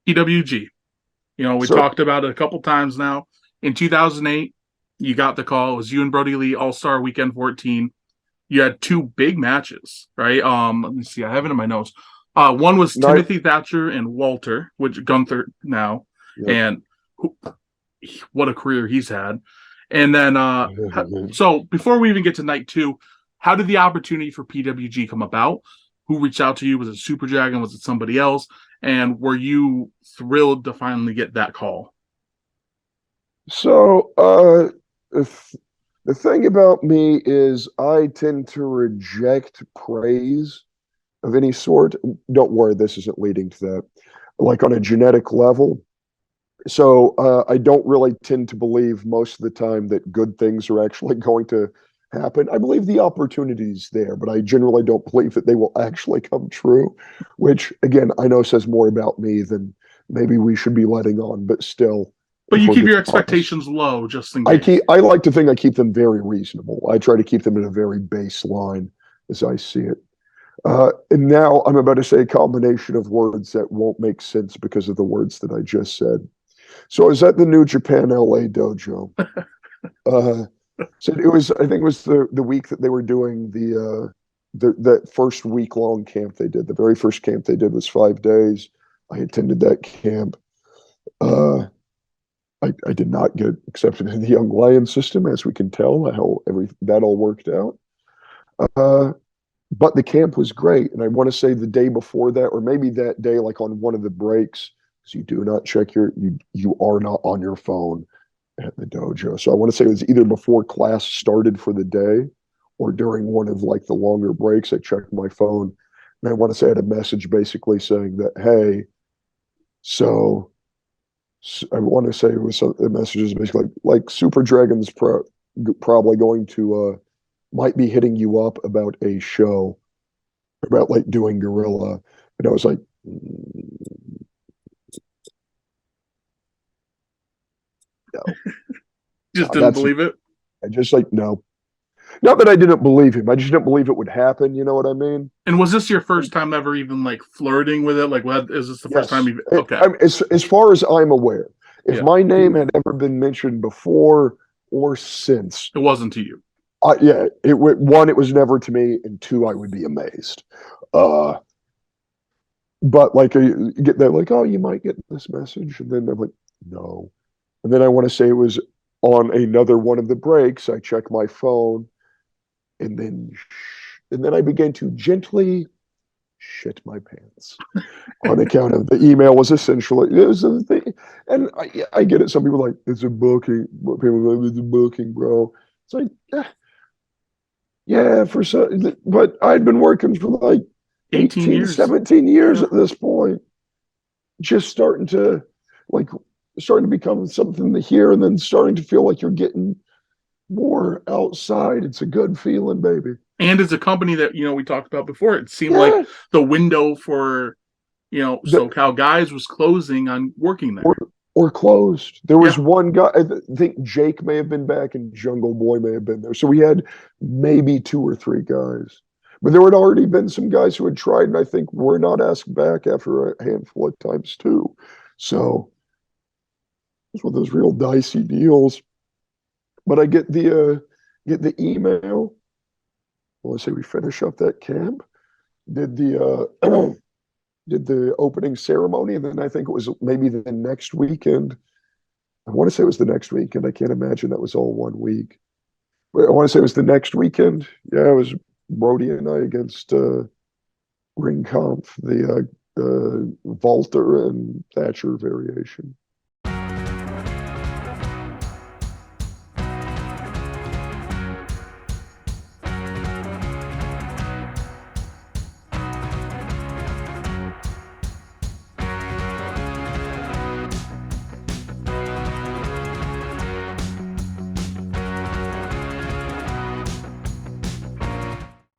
PWG. We Sir. talked about it a couple times now. In 2008, you got the call. It was you and Brody Lee All-Star Weekend 14. You had two big matches, right? Let me see. I have it in my notes. One was Night. Timothy Thatcher and Walter, which Gunther now, Yep. and what a career he's had. And then, so before we even get to night two, how did the opportunity for PWG come about? Who reached out to you? Was it Super Dragon? Was it somebody else? And were you thrilled to finally get that call? So, the thing about me is I tend to reject praise of any sort. Don't worry, this isn't leading to that. Like on a genetic level. So I don't really tend to believe most of the time that good things are actually going to happen. I believe the opportunity's there, but I generally don't believe that they will actually come true, which again, I know says more about me than maybe we should be letting on, but still, But if you we're keep being your honest, expectations low just in case. I like to think I keep them very reasonable. I try to keep them in a very baseline as I see it. And now I'm about to say a combination of words that won't make sense because of the words that I just said. So I was at the New Japan LA dojo. Uh, so it was, I think it was the week that they were doing that first week long camp they did. The very first camp they did was 5 days. I attended that camp. I did not get accepted in the Young Lion system, as we can tell how that all worked out. Uh, but the camp was great, and I want to say the day before that, or maybe that day, like on one of the breaks, because you do not check you are not on your phone at the dojo. So I want to say it was either before class started for the day, or during one of like the longer breaks. I checked my phone, and I want to say I had a message basically saying that, hey, so I want to say it was the message is basically like Super Dragon's probably going to might be hitting you up about a show about like doing Guerilla, and I was like, no, Just no, didn't that's believe it. I just like no. Not that I didn't believe him, I just didn't believe it would happen. You know what I mean? And was this your first time ever even like flirting with it? Like, what is this the first time Yes. you've? Okay, As far as I'm aware, if yeah, my name had ever been mentioned before or since, it wasn't to you. yeah, one, it was never to me, and two, I would be amazed. Uh, but like you get that, like, oh, you might get this message, and then I'm like, no. And then I want to say it was on another one of the breaks. I check my phone, and then I began to gently shit my pants on account of the email was essentially it was a thing, and I get it. Some people are like it's a booking. People are like it's a booking, bro. It's like yeah, for so, but I'd been working for like 18 18, years. 17 years Yeah. at this point, just like starting to become something to hear, and then starting to feel like you're getting more outside. It's a good feeling, baby. And it's a company that we talked about before. It seemed like Yeah, the window for the, SoCal guys was closing on working or there. or closed. There was Yeah, one guy. I think Jake may have been back, and Jungle Boy may have been there. So we had maybe two or three guys, but there had already been some guys who had tried, and I think were not asked back after a handful of times too. So it's one of those real dicey deals. But I get the email. Well, let's say we finish up that camp. Did the did the opening ceremony, and then I think it was maybe the next weekend. I want to say it was the next weekend. I can't imagine that was all 1 week. But I want to say it was the next weekend. Yeah, it was Brody and I against Ring Kampf, the Walter and Thatcher variation.